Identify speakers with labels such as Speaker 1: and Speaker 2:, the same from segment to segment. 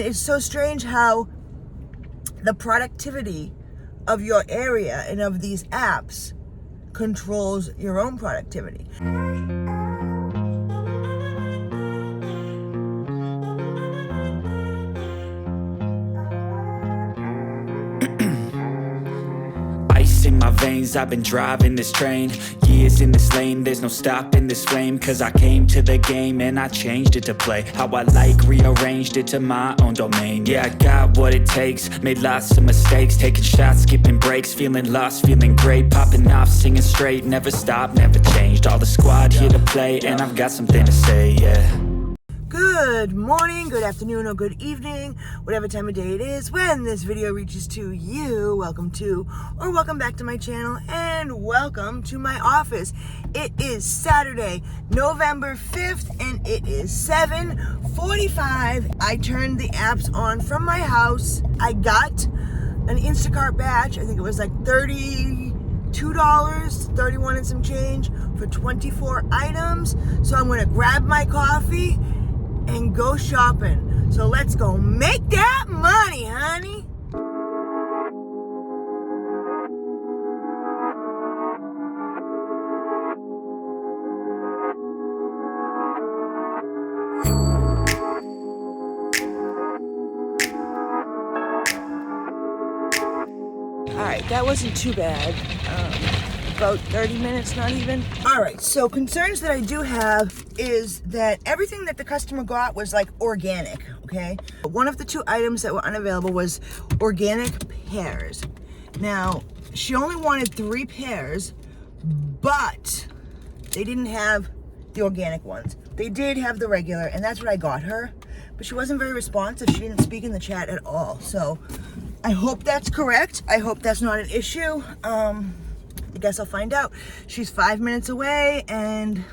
Speaker 1: it's so strange how the productivity of your area and of these apps controls your own productivity.
Speaker 2: Ice in my veins, I've been driving this train. Years in this lane, there's no stopping this flame. Cause I came to the game and I changed it to play how I like, rearranged it to my own domain. Yeah, I got what it takes, made lots of mistakes, taking shots, skipping breaks, feeling lost, feeling great, popping off, singing straight, never stopped, never changed. All the squad here to play and I've got something to say, yeah.
Speaker 1: Good morning, good afternoon, or good evening, whatever time of day it is when this video reaches to you. Welcome to or welcome back to my channel and welcome to my office. It is Saturday, November 5th and it is 7:45. I turned the apps on from my house. I got an Instacart badge. I think it was like $32, 31 and some change for 24 items. So I'm gonna grab my coffee and go shopping. So let's go make that money, honey. All right, that wasn't too bad. About 30 minutes, not even. All right, so concerns that I do have is that everything that the customer got was like organic, okay? One of the two items that were unavailable was organic pears. Now, she only wanted 3 pears, but they didn't have the organic ones. They did have the regular, and that's what I got her, but she wasn't very responsive. She didn't speak in the chat at all, so I hope that's correct. I hope that's not an issue. I guess I'll find out. She's 5 minutes away, and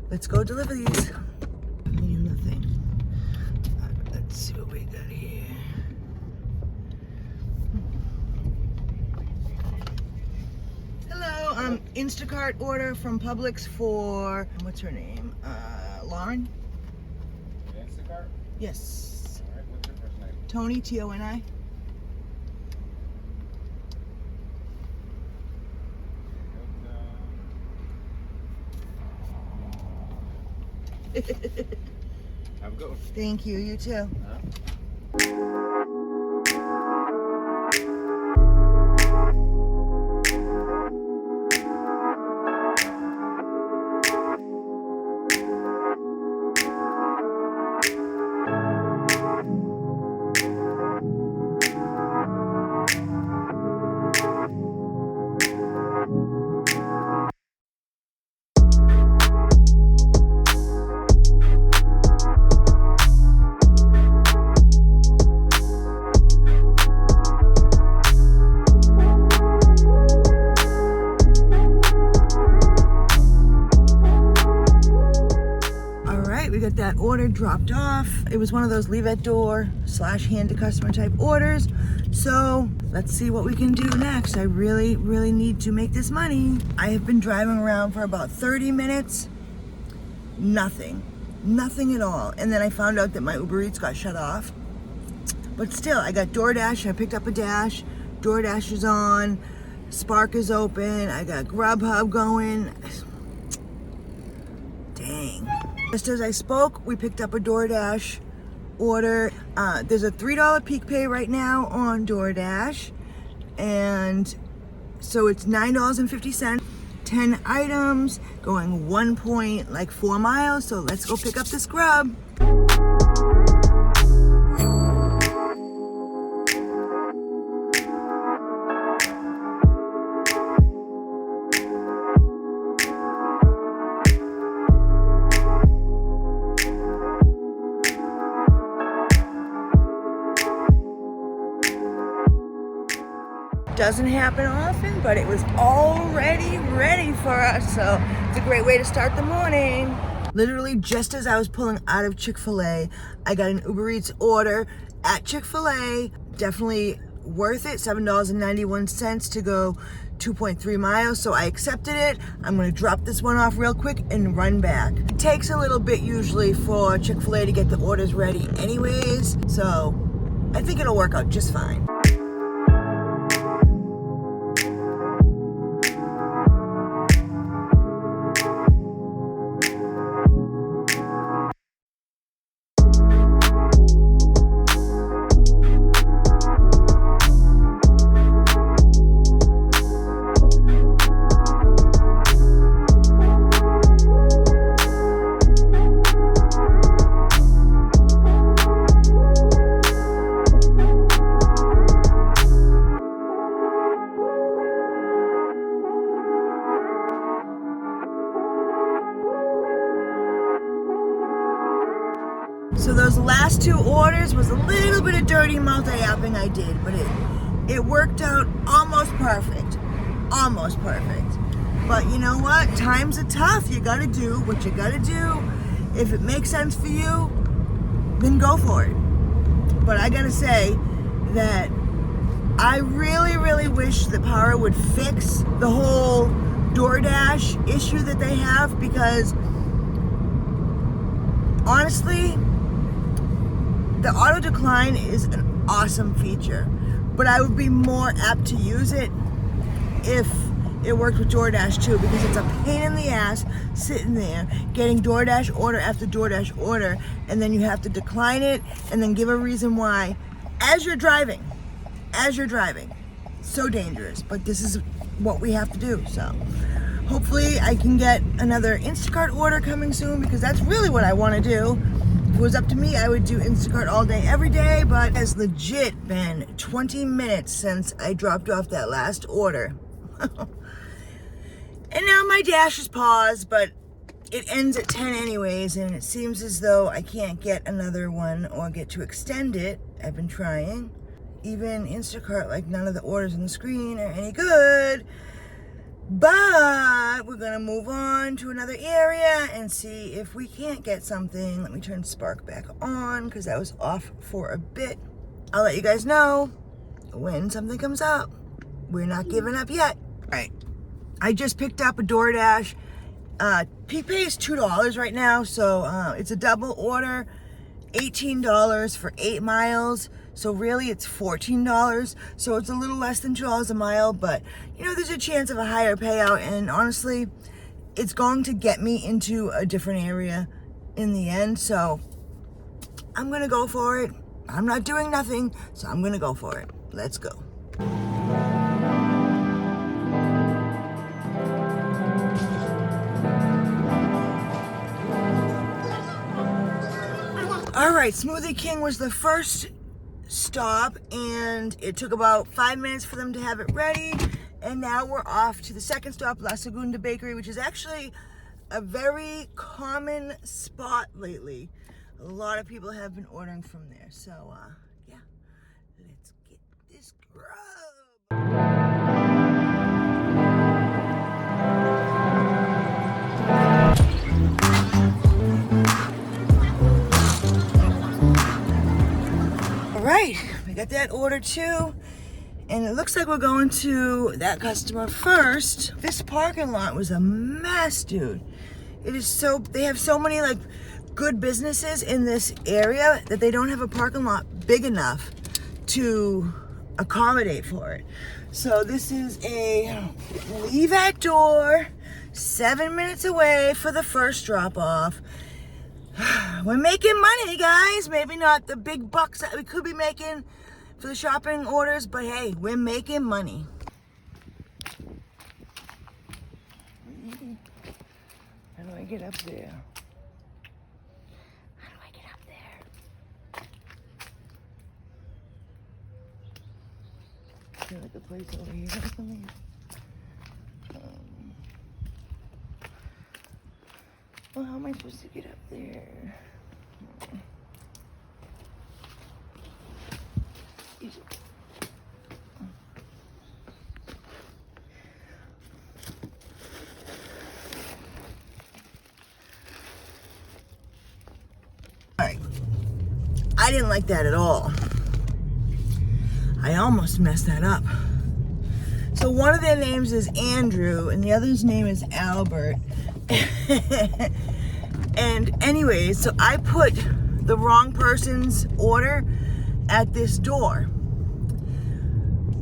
Speaker 1: let's go deliver these. Nothing. Let's see what we got here. Hello, Instacart order from Publix for, what's her name? Lauren?
Speaker 3: Instacart?
Speaker 1: Yes.
Speaker 3: All right, what's your first name?
Speaker 1: Tony, T-O-N-I.
Speaker 3: Have a good one.
Speaker 1: Thank you, you too. We got that order dropped off. It was one of those leave at door / hand to customer type orders. So let's see what we can do next. I really need to make this money. I have been driving around for about 30 minutes. Nothing at all. And then I found out that my UberEats got shut off. But still, I got DoorDash. I picked up a Dash. DoorDash is on. Spark is open. I got Grubhub going. Dang. Just as I spoke, we picked up a DoorDash order. There's a $3 peak pay right now on DoorDash. And so it's $9.50, 10 items, going 1.4 miles. So let's go pick up this grub. Doesn't happen often, but it was already ready for us, so it's a great way to start the morning. Literally just as I was pulling out of Chick-fil-A, I got an UberEats order at Chick-fil-A. Definitely worth it, $7.91 to go 2.3 miles, so I accepted it. I'm gonna drop this one off real quick and run back. It takes a little bit usually for Chick-fil-A to get the orders ready anyways, so I think it'll work out just fine. So those last 2 orders was a little bit of dirty multi-apping I did, but it worked out almost perfect. Almost perfect. But you know what? Times are tough. You gotta do what you gotta do. If it makes sense for you, then go for it. But I gotta say that I really, really wish that Power would fix the whole DoorDash issue that they have, because honestly, the auto decline is an awesome feature, but I would be more apt to use it if it worked with DoorDash too, because it's a pain in the ass sitting there getting DoorDash order after DoorDash order, and then you have to decline it and then give a reason why as you're driving. So dangerous, but this is what we have to do. So hopefully I can get another InstaCart order coming soon, because that's really what I want to do. If it was up to me, I would do Instacart all day, every day, but it has legit been 20 minutes since I dropped off that last order. And now my dash is paused, but it ends at 10 anyways, and it seems as though I can't get another one or get to extend it. I've been trying. Even Instacart, like none of the orders on the screen are any good. But we're gonna move on to another area and see if we can't get something. Let me turn Spark back on, because that was off for a bit. I'll let you guys know when something comes up. We're not giving up yet. All right, I just picked up a DoorDash. Peak pay is $2 right now, so it's a double order, $18 for 8 miles. So really it's $14, so it's a little less than $2 a mile, but you know, there's a chance of a higher payout, and honestly, it's going to get me into a different area in the end, so I'm gonna go for it. I'm not doing nothing, so I'm gonna go for it. Let's go. All right, Smoothie King was the first stop, and it took about 5 minutes for them to have it ready, and now we're off to the second stop, La Segunda Bakery, which is actually a very common spot lately. A lot of people have been ordering from there, so yeah, let's get this grub. Right, we got that order too, and it looks like we're going to that customer first. This parking lot was a mess, dude. It is so, they have so many like good businesses in this area that they don't have a parking lot big enough to accommodate for it. So this is a leave at door, 7 minutes away for the first drop off. We're making money, guys. Maybe not the big bucks that we could be making for the shopping orders, but hey, we're making money. How do I get up there? How do I get up there? I feel like a place over here or something. Well, how am I supposed to get up there? Alright. I didn't like that at all. I almost messed that up. So one of their names is Andrew and the other's name is Albert. And anyways, so I put the wrong person's order at this door.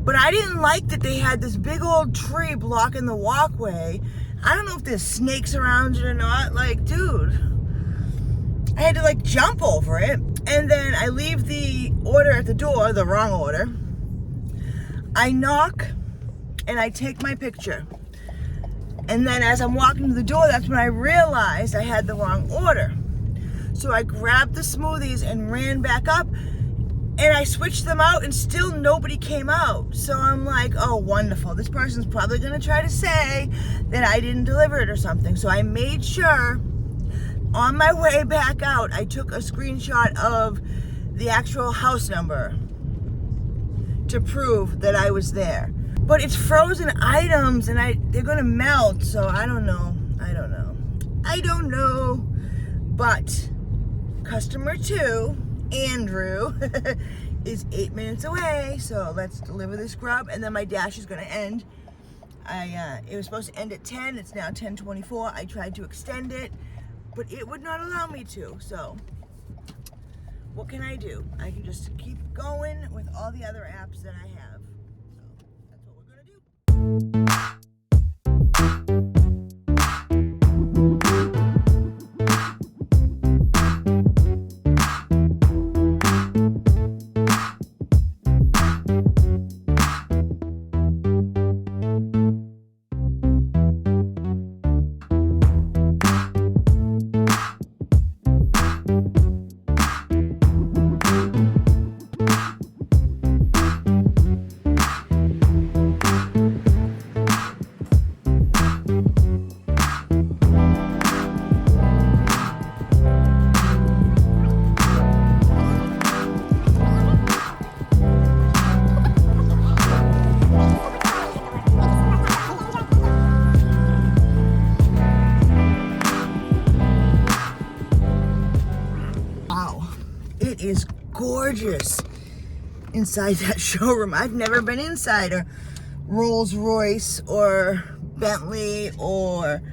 Speaker 1: But I didn't like that they had this big old tree blocking the walkway. I don't know if there's snakes around it or not. Like, dude, I had to like jump over it. And then I leave the order at the door, the wrong order. I knock and I take my picture. And then as I'm walking to the door, that's when I realized I had the wrong order. So I grabbed the smoothies and ran back up and I switched them out and still nobody came out. So I'm like, oh, wonderful. This person's probably gonna try to say that I didn't deliver it or something. So I made sure on my way back out, I took a screenshot of the actual house number to prove that I was there. But it's frozen items and they're gonna melt, so I don't know. But customer 2, Andrew, is 8 minutes away, so let's deliver this grub and then my dash is gonna end. It was supposed to end at 10, it's now 10:24. I tried to extend it, but it would not allow me to, so what can I do? I can just keep going with all the other apps that I have. So that's what we're gonna do. Is gorgeous inside that showroom. I've never been inside a Rolls Royce or Bentley or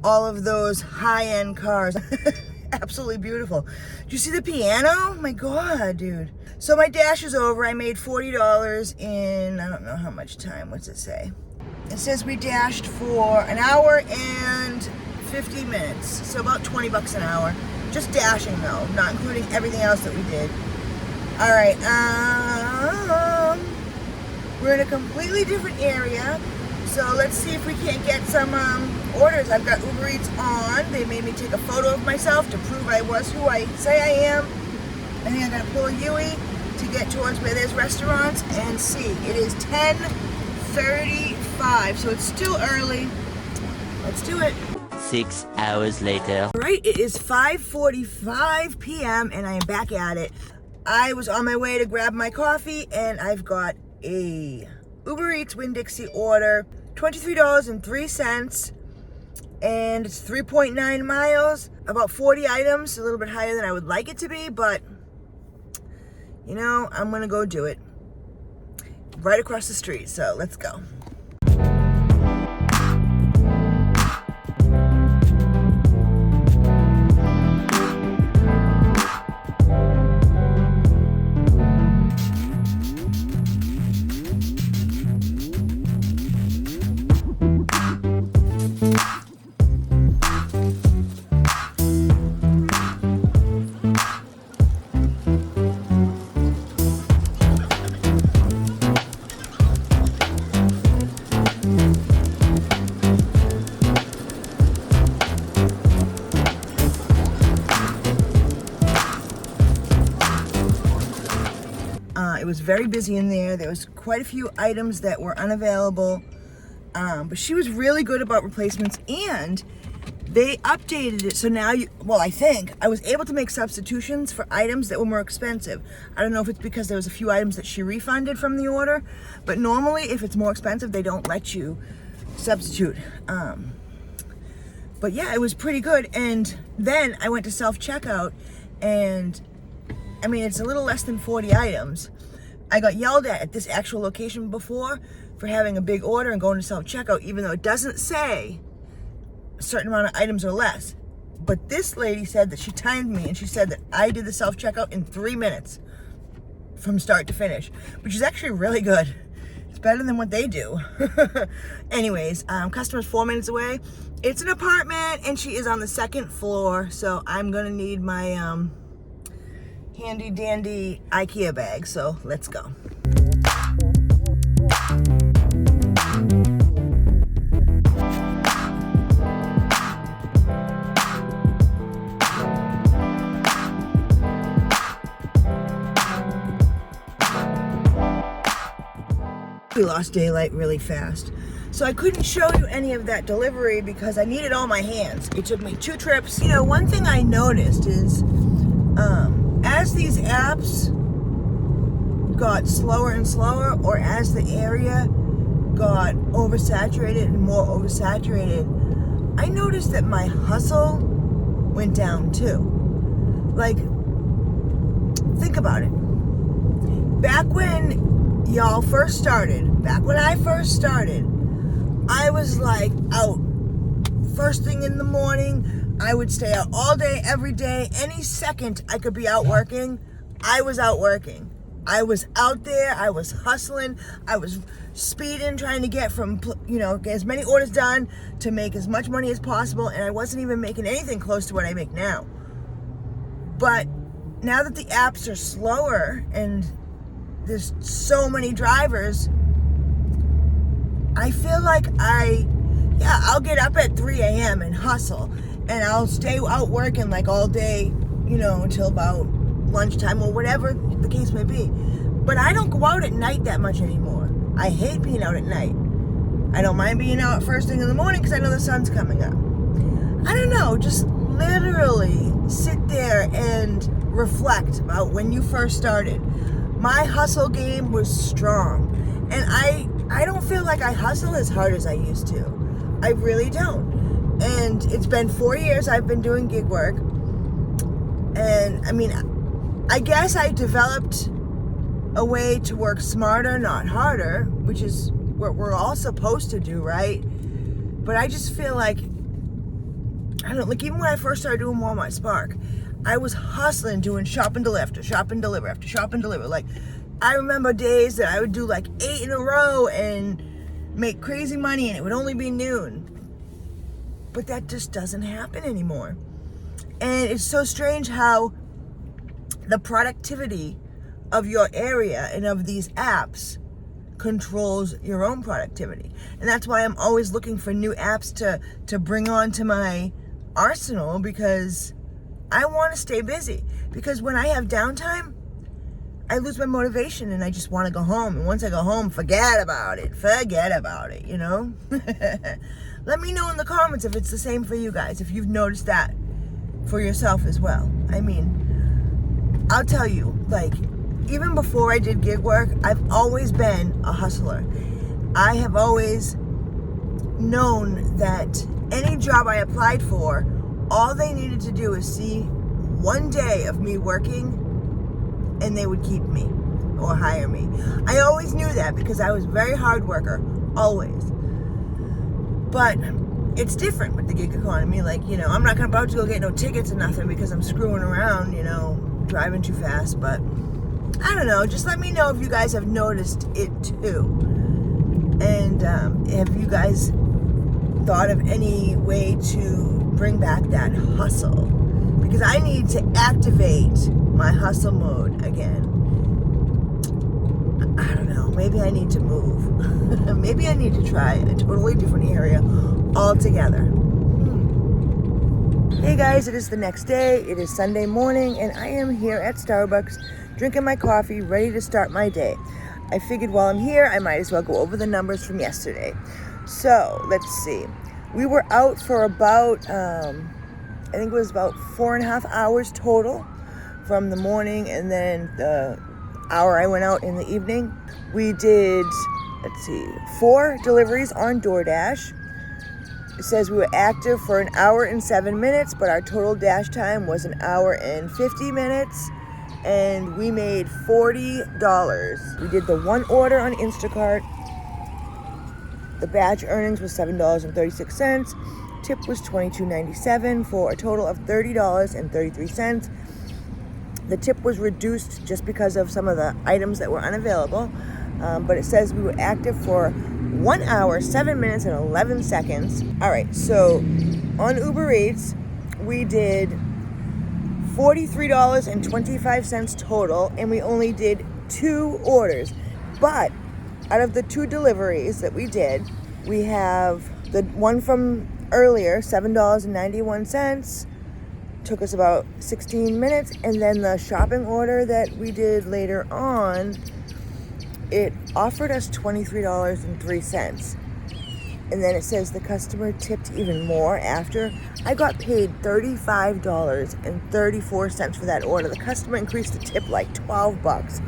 Speaker 1: all of those high-end cars. Absolutely beautiful. Did you see the piano? My God, dude. So my dash is over. I made $40 in, I don't know how much time. What's it say? It says we dashed for an hour and 50 minutes. So about 20 bucks an hour. Just dashing though, not including everything else that we did. All right, we're in a completely different area. So let's see if we can't get some orders. I've got UberEats on. They made me take a photo of myself to prove I was who I say I am. I think I gotta pull a Yui to get towards where there's restaurants and see. It is 10:35, so it's still early. Let's do it.
Speaker 4: 6 hours later.
Speaker 1: All right, it is 5:45 p.m. and I am back at it. I was on my way to grab my coffee and I've got a UberEats Winn-Dixie order, $23.03, and it's 3.9 miles, about 40 items, a little bit higher than I would like it to be, but you know, I'm gonna go do it. Right across the street, so let's go. It was very busy in there. There was quite a few items that were unavailable, but she was really good about replacements, and they updated it. So now, I think I was able to make substitutions for items that were more expensive. I don't know if it's because there was a few items that she refunded from the order, but normally if it's more expensive, they don't let you substitute. But yeah, it was pretty good. And then I went to self-checkout, and I mean, it's a little less than 40 items, I got yelled at this actual location before for having a big order and going to self-checkout, even though it doesn't say a certain amount of items or less. But this lady said that she timed me, and she said that I did the self-checkout in 3 minutes from start to finish, which is actually really good. It's better than what they do. Anyways, customer's 4 minutes away. It's an apartment, and she is on the 2nd floor, so I'm gonna need my handy dandy IKEA bag, so let's go. We lost daylight really fast, so I couldn't show you any of that delivery because I needed all my hands. It took me 2 trips. You know, one thing I noticed is as these apps got slower and slower, or as the area got oversaturated and more oversaturated, I noticed that my hustle went down too. Like, think about it. Back when y'all first started, back when I first started, I was like out first thing in the morning. I would stay out all day, every day. Any second I could be out working, I was out working. I was out there, I was hustling, I was speeding, trying to get from, get as many orders done to make as much money as possible, and I wasn't even making anything close to what I make now. But now that the apps are slower and there's so many drivers, I feel like I'll get up at 3 a.m. and hustle, and I'll stay out working like all day, until about lunchtime or whatever the case may be. But I don't go out at night that much anymore. I hate being out at night. I don't mind being out first thing in the morning because I know the sun's coming up. I don't know, just literally sit there and reflect about when you first started. My hustle game was strong, and I don't feel like I hustle as hard as I used to. I really don't. And it's been 4 years I've been doing gig work, and I guess I developed a way to work smarter, not harder, which is what we're all supposed to do, right? But I just feel like, even when I first started doing Walmart Spark, I was hustling, doing shop and deliver after shop and deliver after shop and deliver. Like, I remember days that I would do like 8 in a row and make crazy money, and it would only be noon. But that just doesn't happen anymore. And it's so strange how the productivity of your area and of these apps controls your own productivity. And that's why I'm always looking for new apps to bring onto my arsenal, because I want to stay busy. Because when I have downtime, I lose my motivation and I just want to go home. And once I go home, forget about it, Let me know in the comments if it's the same for you guys, if you've noticed that for yourself as well. I'll tell you, like, even before I did gig work, I've always been a hustler. I have always known that any job I applied for, all they needed to do is see one day of me working and they would keep me or hire me. I always knew that because I was a very hard worker, always. But it's different with the gig economy. Like, I'm not about to go get no tickets or nothing because I'm screwing around, driving too fast. But I don't know. Just let me know if you guys have noticed it too. And have you guys thought of any way to bring back that hustle? Because I need to activate my hustle mode again. I don't know. Maybe I need to move. Maybe I need to try a totally different area altogether. Hey guys, it is the next day. It is Sunday morning, and I am here at Starbucks drinking my coffee, ready to start my day. I figured while I'm here, I might as well go over the numbers from yesterday. So, let's see. We were out for about, I think it was about 4.5 hours total from the morning, and then the hour I went out in the evening. We did, 4 deliveries on DoorDash. It says we were active for 1 hour and 7 minutes, but our total dash time was 1 hour and 50 minutes. and we made $40. We did the one order on Instacart. The batch earnings was $7.36. Tip was $22.97 for a total of $30.33. The tip was reduced just because of some of the items that were unavailable, but it says we were active for 1 hour, 7 minutes, and 11 seconds. All right, so on UberEats, we did $43.25 total, and we only did 2 orders. But out of the 2 deliveries that we did, we have the one from earlier, $7.91, took us about 16 minutes, and then the shopping order that we did later on, it offered us $23.03. And then it says the customer tipped even more after. I got paid $35.34 for that order. The customer increased the tip like $12.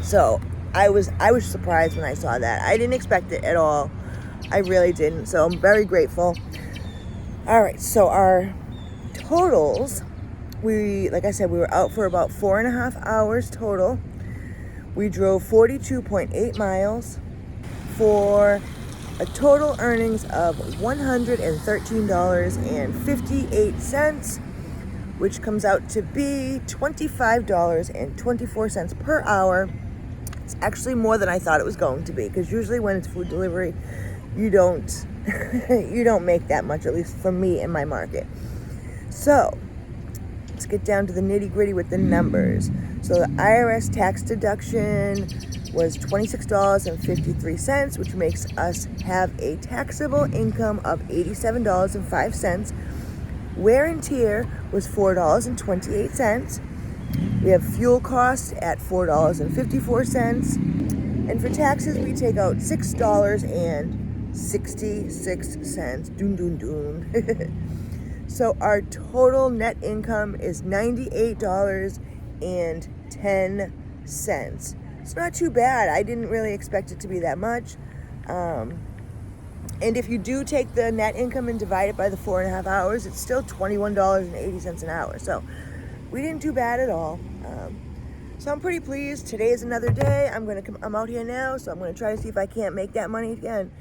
Speaker 1: So I was surprised when I saw that. I didn't expect it at all. I really didn't. So I'm very grateful. All right, so our totals, like I said, we were out for about 4.5 hours total. We drove 42.8 miles for a total earnings of $113.58, which comes out to be $25.24 per hour. It's actually more than I thought it was going to be, because usually when it's food delivery, you don't you don't make that much, at least for me in my market. So let's get down to the nitty-gritty with the numbers. So the IRS tax deduction was $26.53, which makes us have a taxable income of $87.05. Wear and tear was $4.28. We have fuel costs at $4.54. And for taxes, we take out $6.66. Doon, doon, doon. So our total net income is $98.10. It's not too bad. I didn't really expect it to be that much. And if you do take the net income and divide it by the 4.5 hours, it's still $21.80 an hour. So we didn't do bad at all. So I'm pretty pleased. Today is another day. I'm out here now, so I'm gonna try to see if I can't make that money again.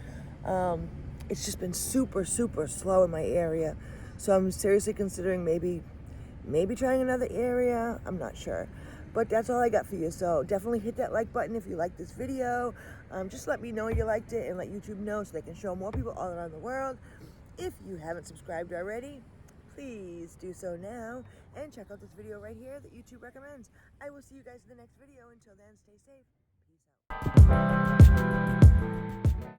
Speaker 1: It's just been super, super slow in my area. So I'm seriously considering maybe trying another area. I'm not sure. But that's all I got for you. So definitely hit that like button if you like this video. Just let me know you liked it and let YouTube know so they can show more people all around the world. If you haven't subscribed already, please do so now. And check out this video right here that YouTube recommends. I will see you guys in the next video. Until then, stay safe. Peace out.